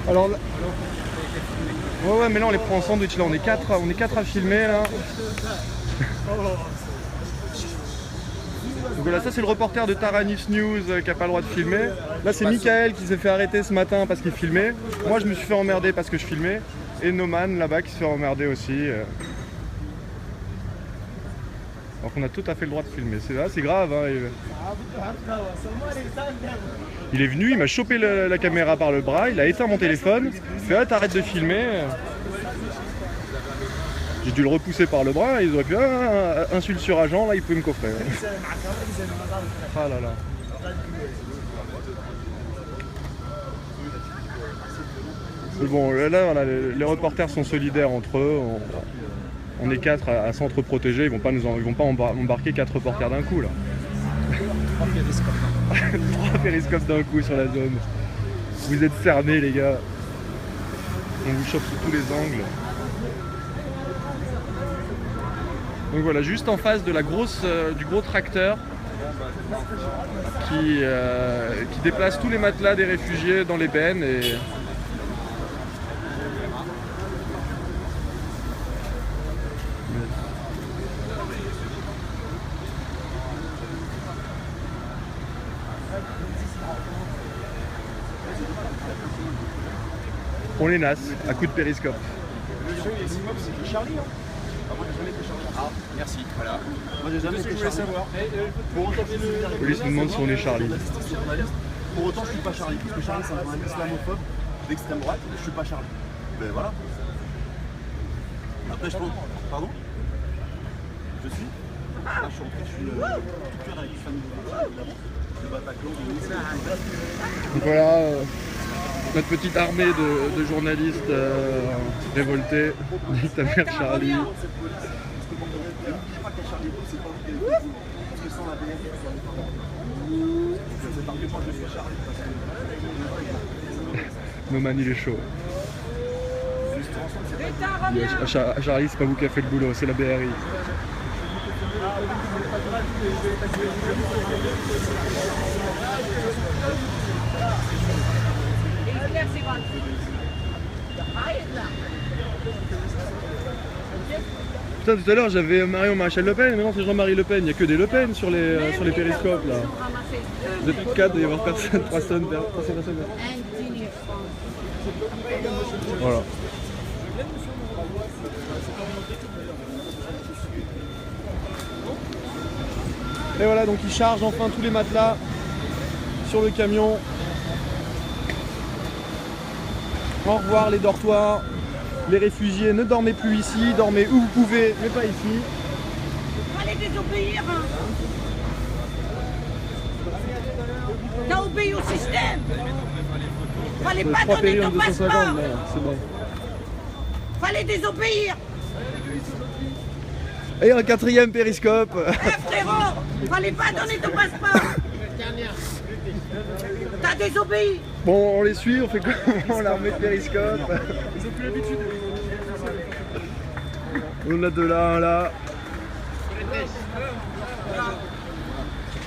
Alors là... Ouais, mais là on les prend en sandwich, là on est quatre à filmer là. Donc voilà, ça c'est le reporter de Taranis News qui a pas le droit de filmer. Là c'est Michael qui s'est fait arrêter ce matin parce qu'il filmait. Moi je me suis fait emmerder parce que je filmais. Et Noman là-bas qui se fait emmerder aussi. Alors qu'on a tout à fait le droit de filmer. C'est grave. Hein, il est venu, il m'a chopé la caméra par le bras, il a éteint mon téléphone. Il fait ah t'arrêtes de filmer. J'ai dû le repousser par le bras, ils auraient pu insulte sur agent, là ils pouvaient me coffrer. Ah là là. Mais bon, là voilà, les reporters sont solidaires entre eux. On est quatre à s'entre-protéger, ils vont pas embarquer 4 reporters d'un coup là. 3 périscopes d'un coup sur la zone. Vous êtes cernés les gars. On vous chope sous tous les angles. Donc voilà, juste en face de du gros tracteur qui déplace tous les matelas des réfugiés dans les bennes et... On les nasse à coups de périscope. C'est Charlie, hein. Ah, merci, voilà. Moi j'ai jamais été Charlie. Savoir. La police nous demande si on est Charlie. Pour autant je suis pas Charlie, parce que Charlie c'est un islamophobe d'extrême droite, et je suis pas Charlie. Ben voilà. Après je pense... Pardon? Je suis? Ah je suis entré, je suis tout cœur avec une famille évidemment. Le Bataclan, de Nice. Donc voilà, notre petite armée de journalistes révoltés. Nique ta mère Charlie. Noman il est chaud. Charlie c'est pas vous qui a fait le boulot, c'est la BRI. Putain, tout à l'heure j'avais Marion Maréchal Le Pen, mais non c'est Jean-Marie Le Pen, il n'y a que des Le Pen sur les périscopes là. Vous êtes 4, il va y avoir personne, 300 personnes. Voilà. Et voilà, donc ils chargent enfin tous les matelas sur le camion. Au revoir les dortoirs. Les réfugiés, ne dormez plus ici, dormez où vous pouvez, mais pas ici. Fallait désobéir. T'as obéi au système. Fallait pas donner ton passeport. C'est bon. Fallait désobéir. Et un 4e périscope. Frérot, fallait pas donner ton passeport. T'as désobéi. Bon, on les suit, on fait comment? L'armée de périscope. Ils ont plus l'habitude. On a de là, un là.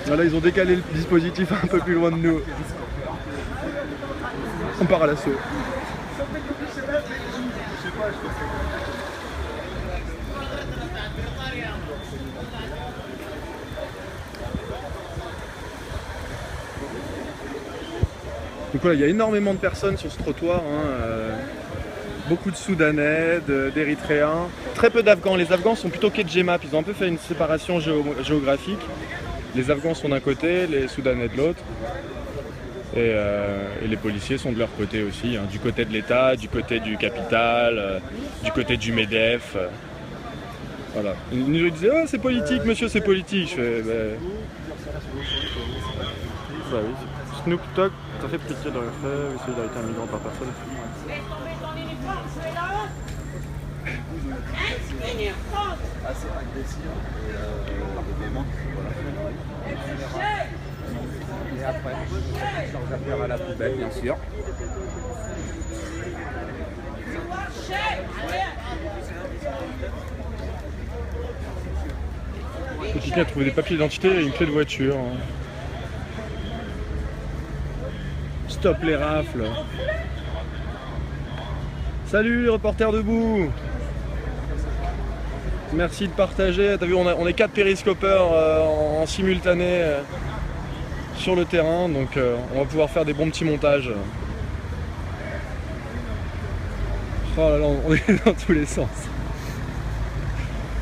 Voilà, ils ont décalé le dispositif un peu plus loin de nous. On part à l'assaut. Donc voilà, il y a énormément de personnes sur ce trottoir, hein, beaucoup de Soudanais, d'Érythréens, très peu d'Afghans. Les Afghans sont plutôt Kedjemap, ils ont un peu fait une séparation géographique. Les Afghans sont d'un côté, les Soudanais de l'autre. Et les policiers sont de leur côté aussi, hein, du côté de l'État, du côté du capital, du côté du MEDEF. Voilà. Ils nous disaient oh, c'est politique, monsieur, c'est politique. Je fais bah oui. Snoop Dogg, ça fait pitié de rien faire, oui, solidarité un migrant par personne. Laisse tomber ton uniforme, c'est là. Inspire France. Assez agressif et vraiment. Et après, je leurs affaires à la poubelle, bien sûr. Quelqu'un a trouvé des papiers d'identité et une clé de voiture. Hein. Stop les rafles. Salut les reporters debout. Merci de partager. T'as vu, on est 4 périscopeurs en simultané sur le terrain, donc on va pouvoir faire des bons petits montages. Oh là là, on est dans tous les sens.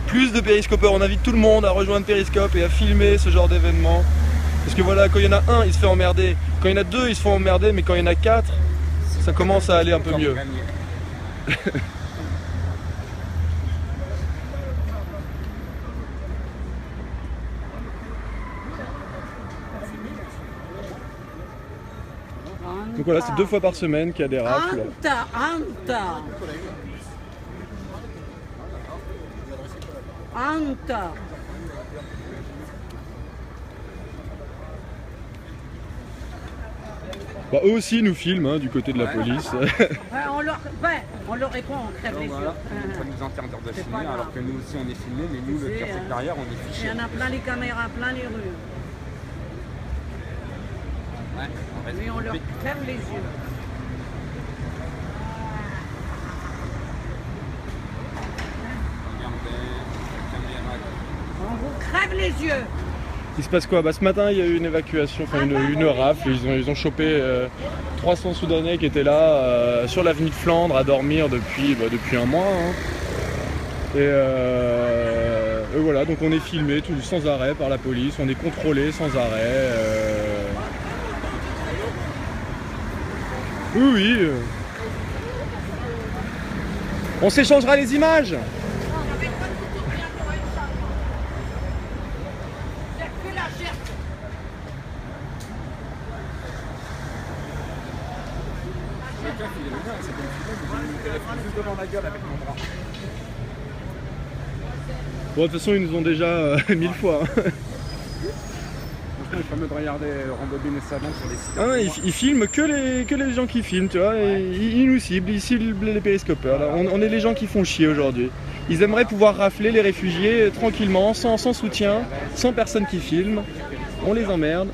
Plus de périscopeurs, on invite tout le monde à rejoindre Périscope et à filmer ce genre d'événement. Parce que voilà, quand il y en a un, il se fait emmerder. Quand il y en a deux, ils se font emmerder, mais quand il y en a 4, ça commence à aller un peu mieux. Donc voilà, c'est 2 fois par semaine qu'il y a des rafles. Anta. Bah, eux aussi nous filment hein, du côté de la police. On leur répond, on crève les yeux. Ça nous interdire de filmer, alors que nous aussi on est filmé, mais nous, le pire c'est que derrière on est fiché. Il y en a plein les caméras, plein les rues. Ouais, Mais on leur crève les yeux. On vous crève les yeux. Il se passe quoi? Bah, ce matin il y a eu une évacuation, enfin une rafle. Ils ont chopé 300 Soudanais qui étaient là sur l'avenue de Flandre à dormir depuis un mois. Hein. Et voilà, donc on est filmé sans arrêt par la police, on est contrôlé sans arrêt. Oui. On s'échangera les images. Devant la gueule avec mon bras. Bon, de toute façon, ils nous ont déjà 1000 fois. Hein. Franchement, il est fameux de regarder rembobiner sa bande sur les sites. Ils filment que les gens qui filment, tu vois. Ouais. Ils nous ciblent, ils ciblent les périscopeurs. Là, on est les gens qui font chier aujourd'hui. Ils aimeraient pouvoir rafler les réfugiés tranquillement, sans soutien, sans personne qui filme. On les emmerde.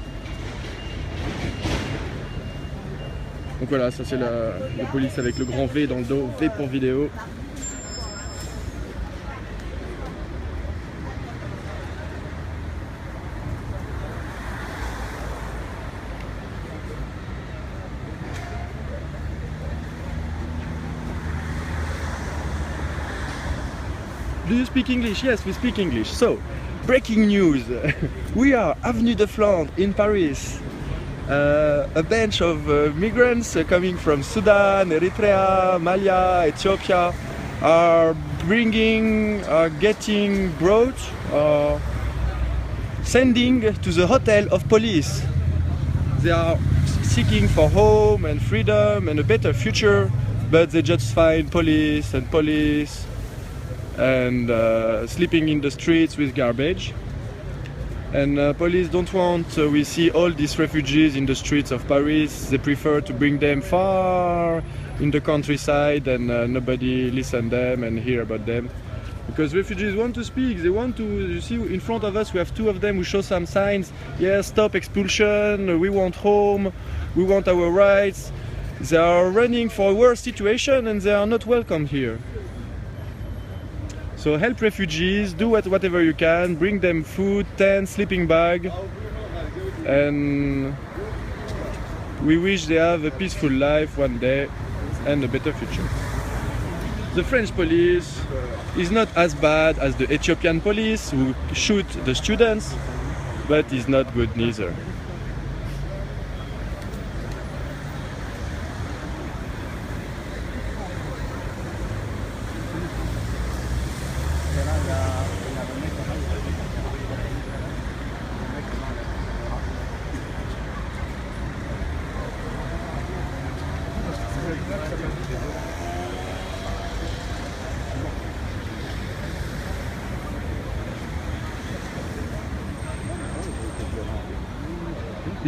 Donc voilà, ça c'est la police avec le grand V dans le dos, V pour vidéo. Do you speak English? Yes, we speak English. So, breaking news. We are Avenue de Flandre in Paris. A bunch of migrants coming from Sudan, Eritrea, Mali, Ethiopia are getting brought, sending to the hotel of police. They are seeking for home and freedom and a better future, but they just find police and sleeping in the streets with garbage. And police don't want, we see all these refugees in the streets of Paris. They prefer to bring them far in the countryside and nobody listen them and hear about them. Because refugees want to speak, they want to, you see in front of us we have 2 of them who show some signs. Yeah, stop expulsion, we want home, we want our rights. They are running for a worse situation and they are not welcome here. So help refugees, do whatever you can, bring them food, tent, sleeping bag, and we wish they have a peaceful life one day and a better future. The French police is not as bad as the Ethiopian police who shoot the students, but is not good neither.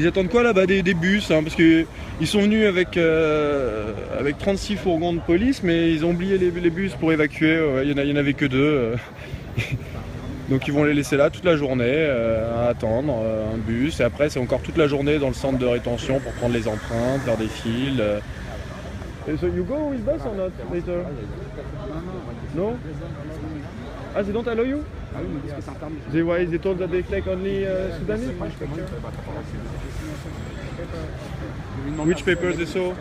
Ils attendent quoi là-bas? Des bus, hein, parce qu'ils sont venus avec 36 fourgons de police, mais ils ont oublié les bus pour évacuer. Il y en avait que 2. Donc ils vont les laisser là toute la journée à attendre un bus. Et après c'est encore toute la journée dans le centre de rétention pour prendre les empreintes, faire des fils. So you go with bus or not later? No? Ah, they don't allow you? Ah oui, mais parce que c'est interdit. They told that they take only Sudanese? Which papers they saw?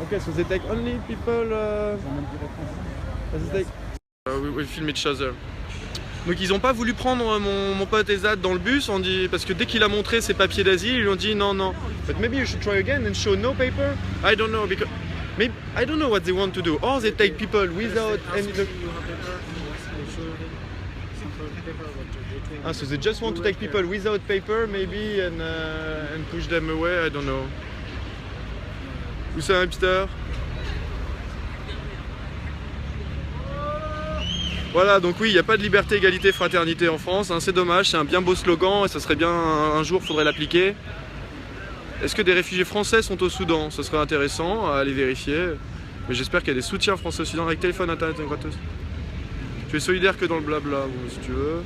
Okay, so they take only people. We film each other. Donc ils ont pas voulu prendre mon pote Ezad dans le bus, parce que dès qu'il a montré ses papiers d'asile, ils lui ont dit non non. But maybe you should try again and show no paper. I don't know because maybe I don't know what they want to do. Or they take people without any. Ah, so they just want to take people without paper maybe and push them away. I don't know. Où c'est un hipster? Voilà, donc oui, il n'y a pas de liberté, égalité, fraternité en France, hein, c'est dommage, c'est un bien beau slogan et ça serait bien, un jour, faudrait l'appliquer. Est-ce que des réfugiés français sont au Soudan? Ce serait intéressant à aller vérifier, mais j'espère qu'il y a des soutiens français au Soudan avec téléphone, internet et gratos. Tu es solidaire que dans le blabla, bon, si tu veux.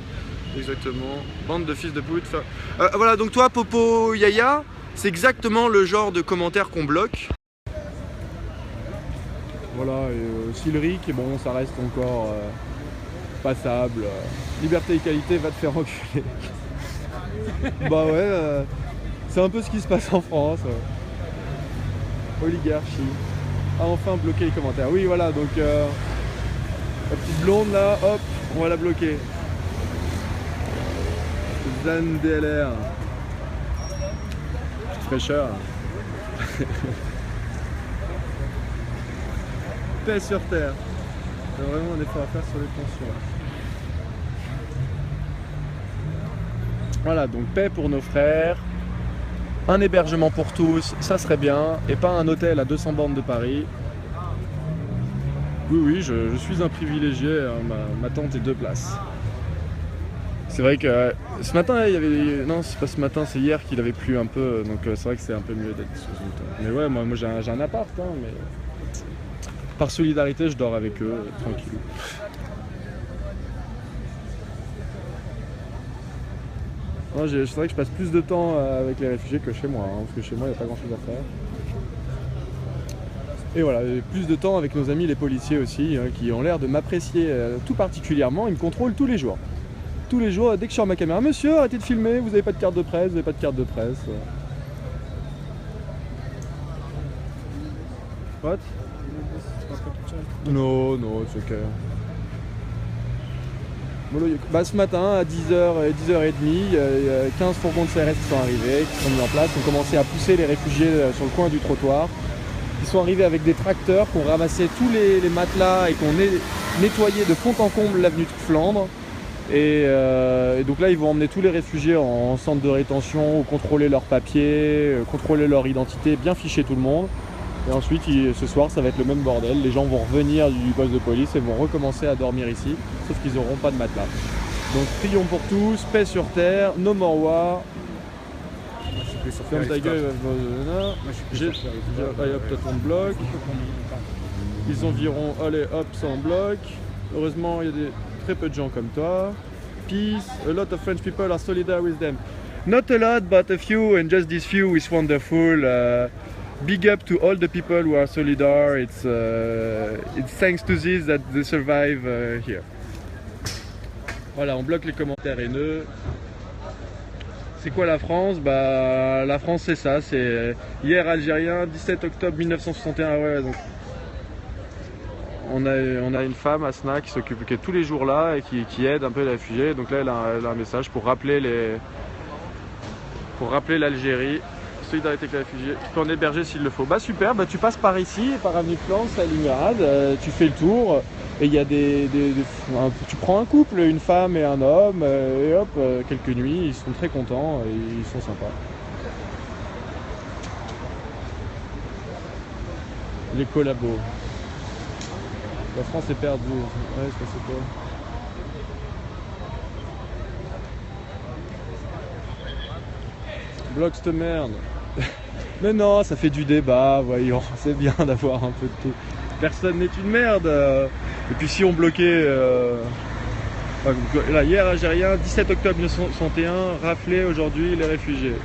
Exactement, bande de fils de pute. Voilà, donc toi, Popo Yaya, c'est exactement le genre de commentaire qu'on bloque. Voilà, et Sillery, qui bon, ça reste encore passable. Liberté et qualité, va te faire enculer. Bah ouais, c'est un peu ce qui se passe en France. Oligarchie. Ah, enfin bloquer les commentaires. Oui, voilà, donc la petite blonde là, hop, on va la bloquer. Zan DLR. Fraîcheur. Paix sur terre. Il y a vraiment un effort à faire sur les tensions. Voilà, donc paix pour nos frères. Un hébergement pour tous, ça serait bien. Et pas un hôtel à 200 bornes de Paris. Oui, oui, je suis un privilégié. Hein, ma tante est 2 places. C'est vrai que ce matin, il y avait... Non, c'est pas ce matin, c'est hier qu'il avait plu un peu. Donc c'est vrai que c'est un peu mieux d'être sous une tente. Mais ouais, moi j'ai un appart, hein, mais... Par solidarité, je dors avec eux, tranquille. C'est vrai que je passe plus de temps avec les réfugiés que chez moi, hein, parce que chez moi, il n'y a pas grand-chose à faire. Et voilà, plus de temps avec nos amis les policiers aussi, hein, qui ont l'air de m'apprécier tout particulièrement. Ils me contrôlent tous les jours. Tous les jours, dès que je sors ma caméra, monsieur, arrêtez de filmer, vous n'avez pas de carte de presse, vous n'avez pas de carte de presse. What? Non, non, c'est ok. Bah, ce matin, à 10h, 10h30, il y a 15 fourgons de CRS qui sont arrivés, qui sont mis en place, ont commencé à pousser les réfugiés sur le coin du trottoir. Ils sont arrivés avec des tracteurs qui ont ramassé tous les matelas et qui ont nettoyé de fond en comble l'avenue de Flandre. Et donc là, ils vont emmener tous les réfugiés en centre de rétention, contrôler leurs papiers, contrôler leur identité, bien ficher tout le monde. Et ensuite, ce soir, ça va être le même bordel. Les gens vont revenir du poste de police et vont recommencer à dormir ici, sauf qu'ils n'auront pas de matelas. Donc, prions pour tous, paix sur terre, no more war. Ferme ta gueule, allez hop, toi ton bloc. Ils environ, allez hop, ça en bloc. Heureusement, il y a très peu de gens comme toi. Peace, a lot of French people are solidar with them. Not a lot, but a few, and just this few is wonderful. Big up to all the people who are solidar. It's thanks to this that they survive here. Voilà, on bloque les commentaires haineux. C'est quoi la France? Bah, la France c'est ça, c'est hier algérien, 17 octobre 1961. Ouais, donc on a une femme, Asna, qui s'occupe, qui est tous les jours là et qui aide un peu les réfugiés. Donc là, elle a un message pour rappeler l'Algérie. Solidarité avec les réfugiés, tu peux en héberger s'il le faut. Bah super, bah tu passes par ici, par avenue de Flandre, Stalingrad, tu fais le tour et il y a tu prends un couple, une femme et un homme et hop, quelques nuits, ils sont très contents et ils sont sympas. Les collabos. La France est perdue. Ouais, c'est passé quoi? Bloque cette merde. Mais non, ça fait du débat, voyons, c'est bien d'avoir un peu de tout. Personne n'est une merde. Et puis si on bloquait... là, hier algérien, 17 octobre 1961, raflé aujourd'hui les réfugiés.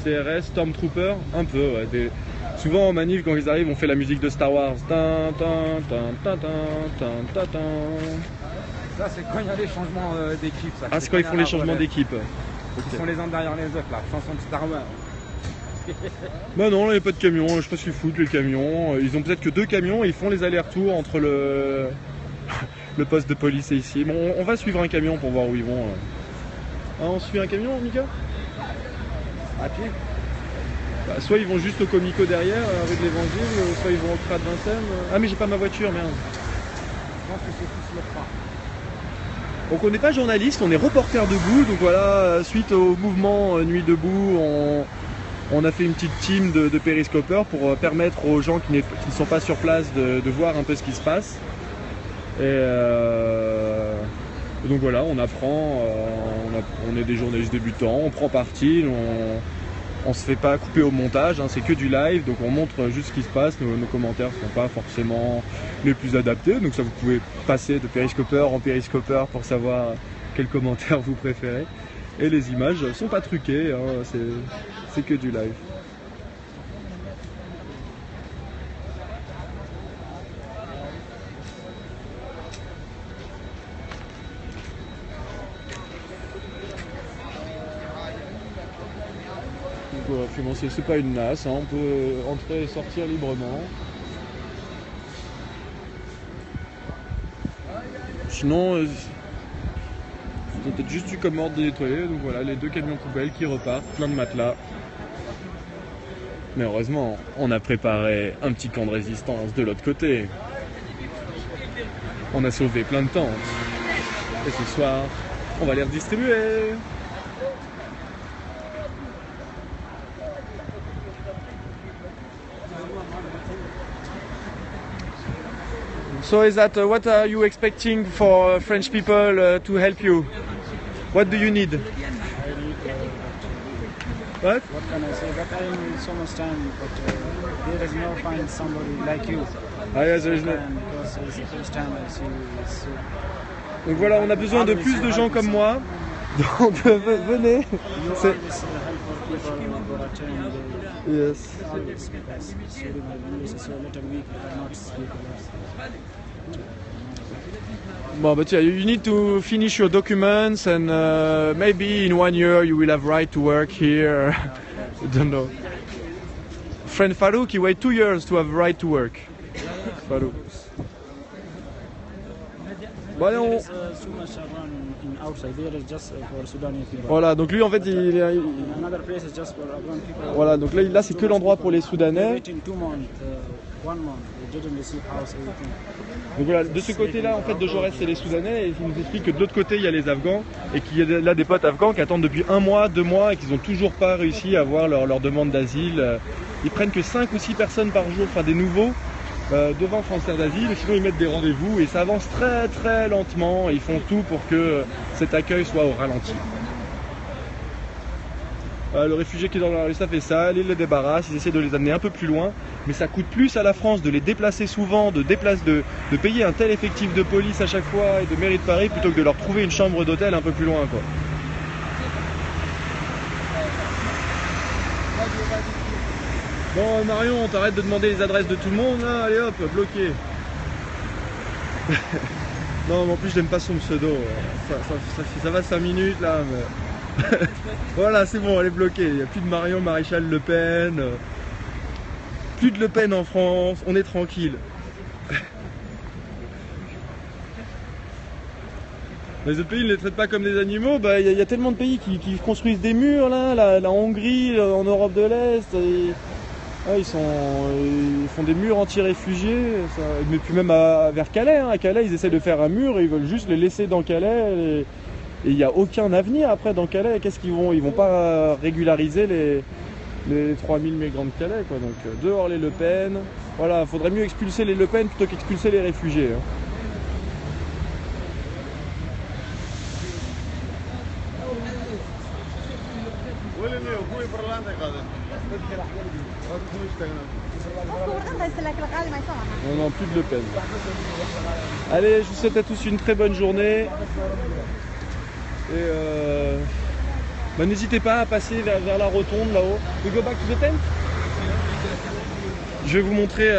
CRS, Stormtrooper, un peu, ouais. Souvent en manif, quand ils arrivent, on fait la musique de Star Wars. Tin, tin, tin, tin, tin, tin, tin. Ça, c'est quand il y a des changements d'équipe. Ça. Ah, c'est quand ils font les changements d'équipe. Ils sont les uns derrière les autres, là. Chanson de Star Wars. Bah non, il n'y a pas de camions, je sais pas ce qu'ils foutent les camions. Ils ont peut-être que 2 camions et ils font les allers-retours entre le poste de police et ici. Bon, on va suivre un camion pour voir où ils vont. Ah, on suit un camion, Mika? À pied. Bah, soit ils vont juste au Comico derrière, rue de l'Évangile, soit ils vont au Crat de Vincennes. Ah mais j'ai pas ma voiture, merde. Je pense que c'est tous le train. Donc on n'est pas journaliste, on est reporter debout. Donc voilà, suite au mouvement Nuit debout, on a fait une petite team de périscopeurs pour permettre aux gens qui ne sont pas sur place de voir un peu ce qui se passe. Et donc voilà, on apprend, on est des journalistes débutants, on prend parti, on se fait pas couper au montage, hein, c'est que du live, donc on montre juste ce qui se passe, nos commentaires ne sont pas forcément les plus adaptés, donc ça vous pouvez passer de périscopeur en périscopeur pour savoir quel commentaire vous préférez. Et les images sont pas truquées, hein, c'est que du live. Voilà, c'est pas une nasse, hein, on peut entrer et sortir librement. Sinon, c'est peut-être juste du commande de nettoyer, donc voilà, les 2 camions poubelles qui repartent, plein de matelas. Mais heureusement, on a préparé un petit camp de résistance de l'autre côté. On a sauvé plein de tentes. Et ce soir, on va les redistribuer. So is that what are you expecting for French people to help you? What do you need? I need What? what can I say? But I need so much time, but there is no find somebody like you. Ah yes, there is no... Because it's the first time I see you. So Donc voilà, on a besoin de plus de gens comme moi. Donc venez. you C'est- always help for people who are attending. Yes. Always, because sorry, my English is a little weak. I cannot speak a lot. Bon, but yeah, you need to finish your documents and maybe in 1 year you will have right to work here. I don't know. Friend Farouk, he wait 2 years to have right to work. Farouk. Bon, allez, on... There is too much around in outside. There is just for Sudanese people. Voilà, donc lui en fait, In another place is just for Afghan people. voilà, donc là c'est que l'endroit pour les They're Soudanais. waiting 2 months, 1 month. They didn't receive house, everything. Donc voilà, de ce côté-là, en fait, de Jaurès, c'est les Soudanais, et il nous explique que de l'autre côté, il y a les Afghans, et qu'il y a là des potes afghans qui attendent depuis 1 mois, 2 mois, et qu'ils n'ont toujours pas réussi à avoir leur demande d'asile. Ils prennent que 5 ou 6 personnes par jour, enfin des nouveaux, devant France Terre d'Asile, et sinon ils mettent des rendez-vous, et ça avance très très lentement, et ils font tout pour que cet accueil soit au ralenti. Le réfugié qui est dans la rue, ça fait ça, ils les débarrassent, ils essaient de les amener un peu plus loin, mais ça coûte plus à la France de les déplacer souvent, de payer un tel effectif de police à chaque fois et de mairie de Paris plutôt que de leur trouver une chambre d'hôtel un peu plus loin, quoi. Bon Marion, t'arrêtes de demander les adresses de tout le monde là, allez hop, bloqué. Non mais en plus je n'aime pas son pseudo, ça va 5 minutes là, mais... Voilà, c'est bon, elle est bloquée. Il n'y a plus de Marion Maréchal Le Pen. Plus de Le Pen en France. On est tranquille. Les autres pays ne les traitent pas comme des animaux. Bah, il y a tellement de pays qui construisent des murs là. La Hongrie, en Europe de l'Est. Ils font des murs anti-réfugiés. Mais puis même vers Calais. À Calais, ils essaient de faire un mur et ils veulent juste les laisser dans Calais. Et il n'y a aucun avenir après dans Calais. Qu'est-ce qu'ils vont? Ils vont pas régulariser les 3000 migrants de Calais, quoi. Donc dehors les Le Pen. Voilà, faudrait mieux expulser les Le Pen plutôt qu'expulser les réfugiés. Hein. Non, plus de Le Pen. Allez, je vous souhaite à tous une très bonne journée. Et Bah, n'hésitez pas à passer vers la rotonde là-haut. We go back to the tent? Je vais vous montrer,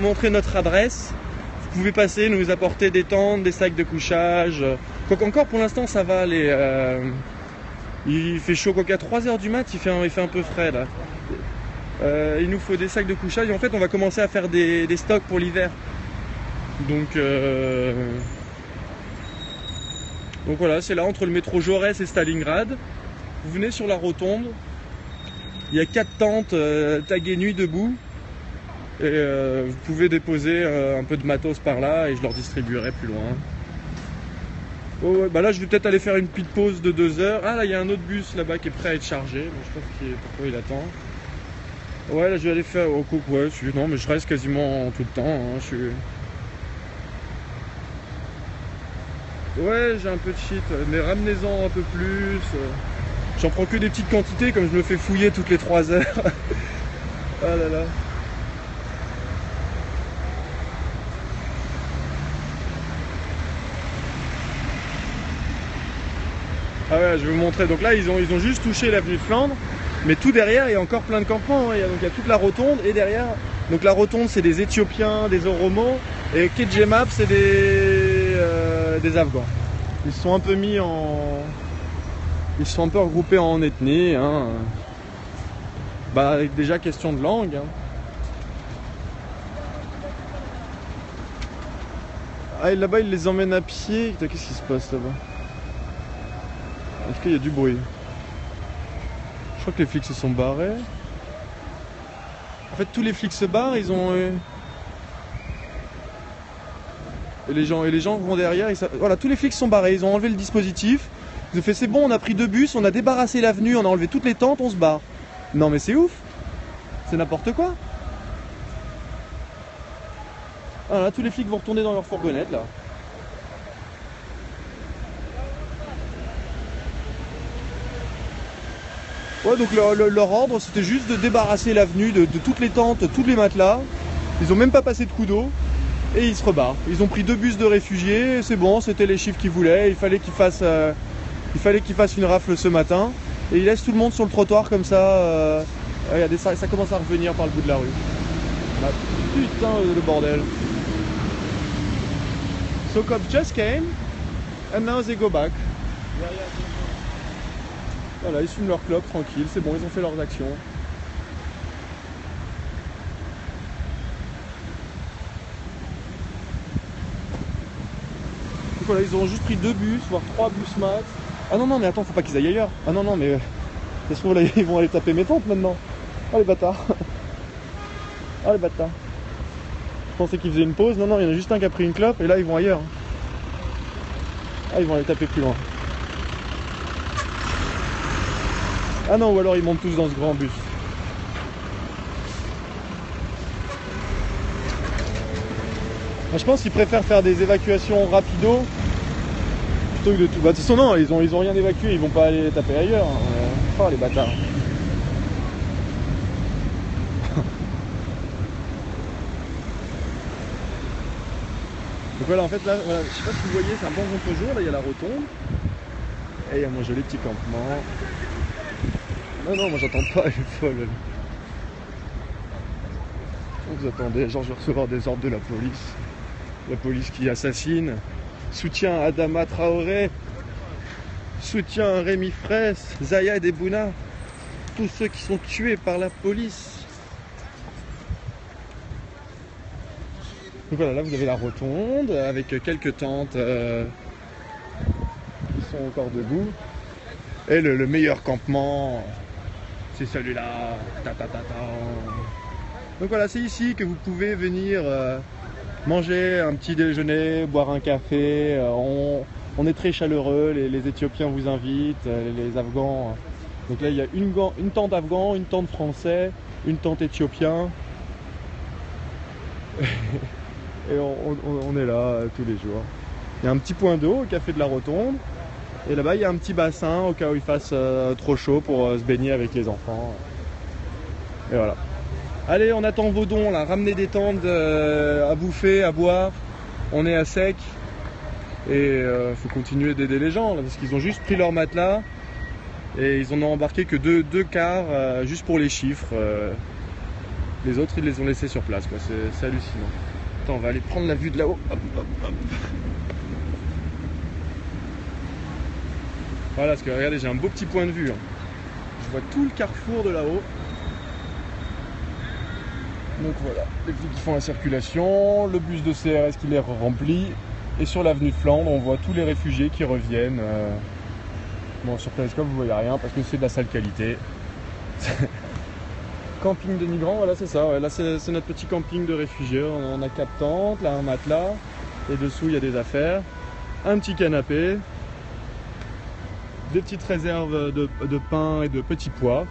montrer notre adresse. Vous pouvez passer, nous apporter des tentes, des sacs de couchage. Quoique encore pour l'instant ça va. Il fait chaud, quoiqu'à 3h du mat, il fait un peu frais là. Il nous faut des sacs de couchage et en fait on va commencer à faire des stocks pour l'hiver. Donc voilà, c'est là entre le métro Jaurès et Stalingrad. Vous venez sur la rotonde. Il y a 4 tentes taguées nuit debout. Et vous pouvez déposer un peu de matos par là et je leur distribuerai plus loin. Oh, ouais, bah là je vais peut-être aller faire une petite pause de 2 heures. Ah là il y a un autre bus là-bas qui est prêt à être chargé. Bon, je sais pas pourquoi il attend. Ouais là je vais aller faire au coup. Ouais, non mais je reste quasiment tout le temps. Hein, Ouais j'ai un peu de shit, mais ramenez-en un peu plus. J'en prends que des petites quantités comme je me fais fouiller toutes les 3 heures. Ah là là. Ah ouais, je vais vous montrer. Donc là, ils ont juste touché l'avenue de Flandre, mais tout derrière, il y a encore plein de campements. Hein. Donc il y a toute la rotonde et derrière. Donc la rotonde, c'est des Éthiopiens, des Oromos, et Kedjemap, c'est des Afghans. Ils se sont un peu mis en, ils se sont un peu regroupés en ethnie. Hein. Bah avec déjà question de langue. Hein. Ah et là-bas, ils les emmènent à pied. Qu'est-ce qui se passe là-bas? Est-ce qu'il y a du bruit? Je crois que les flics se sont barrés. En fait, tous les flics se barrent, ils ont... Et les gens vont derrière. Voilà, tous les flics se sont barrés, ils ont enlevé le dispositif. Ils ont fait c'est bon, on a pris 2 bus, on a débarrassé l'avenue, on a enlevé toutes les tentes, on se barre. Non mais c'est ouf. C'est n'importe quoi. Voilà, tous les flics vont retourner dans leur fourgonnette là. Ouais, donc leur ordre c'était juste de débarrasser l'avenue de toutes les tentes, tous les matelas. Ils ont même pas passé de coup d'eau et ils se rebarrent. Ils ont pris 2 bus de réfugiés, c'est bon, c'était les chiffres qu'ils voulaient. Il fallait qu'ils fassent une rafle ce matin et ils laissent tout le monde sur le trottoir comme ça. Regardez, ça commence à revenir par le bout de la rue. Ah, putain le bordel. So cops just came and now they go back. Voilà, ils fument leur clope tranquille, c'est bon, ils ont fait leurs actions. Donc voilà, ils ont juste pris 2 bus, voire 3 bus max. Ah non, mais attends, faut pas qu'ils aillent ailleurs. Ah non, mais ça se trouve là, ils vont aller taper mes tentes maintenant. Oh les bâtards. Oh les bâtards. Je pensais qu'ils faisaient une pause, non, il y en a juste un qui a pris une clope et là ils vont ailleurs. Ah, ils vont aller taper plus loin. Ah non, ou alors ils montent tous dans ce grand bus. Moi, je pense qu'ils préfèrent faire des évacuations rapido plutôt que de tout. Bah de toute façon non, ils ont rien évacué, ils vont pas aller taper ailleurs. Oh les bâtards. Donc voilà, en fait là, voilà, je sais pas si vous voyez, c'est un bon contre-jour, là il y a la rotonde. Et il y a mon joli petit campement. Non, moi j'entends pas, elle est folle. Vous attendez, genre je vais recevoir des ordres de la police. La police qui assassine. Soutien à Adama Traoré. Soutien à Rémi Fraisse, Zayed et Bouna. Tous ceux qui sont tués par la police. Donc voilà, là vous avez la rotonde avec quelques tentes qui sont encore debout. Et le meilleur campement, c'est celui-là. Donc voilà, c'est ici que vous pouvez venir manger un petit déjeuner, boire un café. On est très chaleureux, les Éthiopiens vous invitent, les Afghans. Donc là, il y a une tente afghan, une tente français, une tente éthiopien. Et on est là tous les jours. Il y a un petit point d'eau au café de la Rotonde. Et là-bas, il y a un petit bassin au cas où il fasse trop chaud pour se baigner avec les enfants. Et voilà. Allez, on attend vos dons là. Ramenez des tentes à bouffer, à boire. On est à sec. Et faut continuer d'aider les gens là, parce qu'ils ont juste pris leur matelas. Et ils en ont embarqué que deux cars juste pour les chiffres. Les autres, ils les ont laissés sur place, quoi. C'est hallucinant. Attends, on va aller prendre la vue de là-haut. Hop, hop, hop. Voilà, parce que regardez, j'ai un beau petit point de vue. Hein. Je vois tout le carrefour de là-haut. Donc voilà, les flics qui font la circulation, le bus de CRS qui les remplit. Et sur l'avenue de Flandre, on voit tous les réfugiés qui reviennent. Bon, sur Périscope, vous voyez rien parce que c'est de la sale qualité. Camping de migrants, voilà, c'est ça. Ouais. Là, c'est notre petit camping de réfugiés. On a 4 tentes, là, un matelas. Et dessous, il y a des affaires. Un petit canapé. Des petites réserves de pain et de petits pois.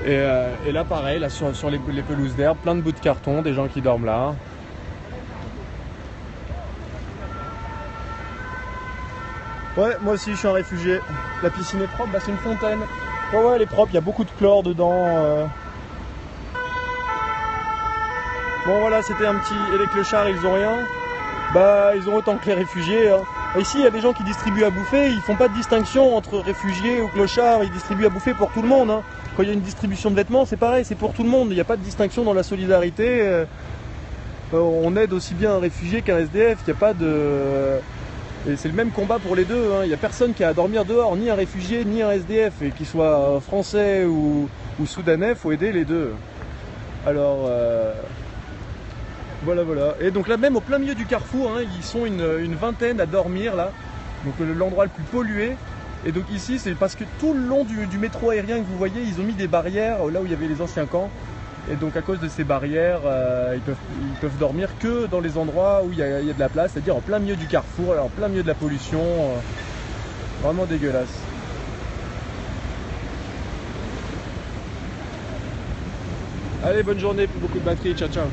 Et là, pareil, là, sur les pelouses d'herbe, plein de bouts de carton, des gens qui dorment là. Ouais, moi aussi, je suis un réfugié. La piscine est propre, bah, c'est une fontaine. Ouais, elle est propre, il y a beaucoup de chlore dedans. Bon, voilà, c'était un petit... Et les clochards, ils ont rien. Bah, ils ont autant que les réfugiés. Hein. Ici, il y a des gens qui distribuent à bouffer. Ils font pas de distinction entre réfugiés ou clochards. Ils distribuent à bouffer pour tout le monde. Hein. Quand il y a une distribution de vêtements, c'est pareil, c'est pour tout le monde. Il n'y a pas de distinction dans la solidarité. On aide aussi bien un réfugié qu'un SDF. Il n'y a pas de... Et c'est le même combat pour les deux. Hein. Il n'y a personne qui a à dormir dehors, ni un réfugié, ni un SDF. Et qu'il soit français ou soudanais, il faut aider les deux. Alors, voilà. Et donc là, même au plein milieu du carrefour, hein, ils sont une vingtaine à dormir là. Donc l'endroit le plus pollué. Et donc ici, c'est parce que tout le long du métro aérien que vous voyez, ils ont mis des barrières là où il y avait les anciens camps. Et donc à cause de ces barrières, ils peuvent dormir que dans les endroits où il y a de la place, c'est-à-dire en plein milieu du carrefour, en plein milieu de la pollution. Vraiment dégueulasse. Allez, bonne journée, beaucoup de batterie, ciao ciao.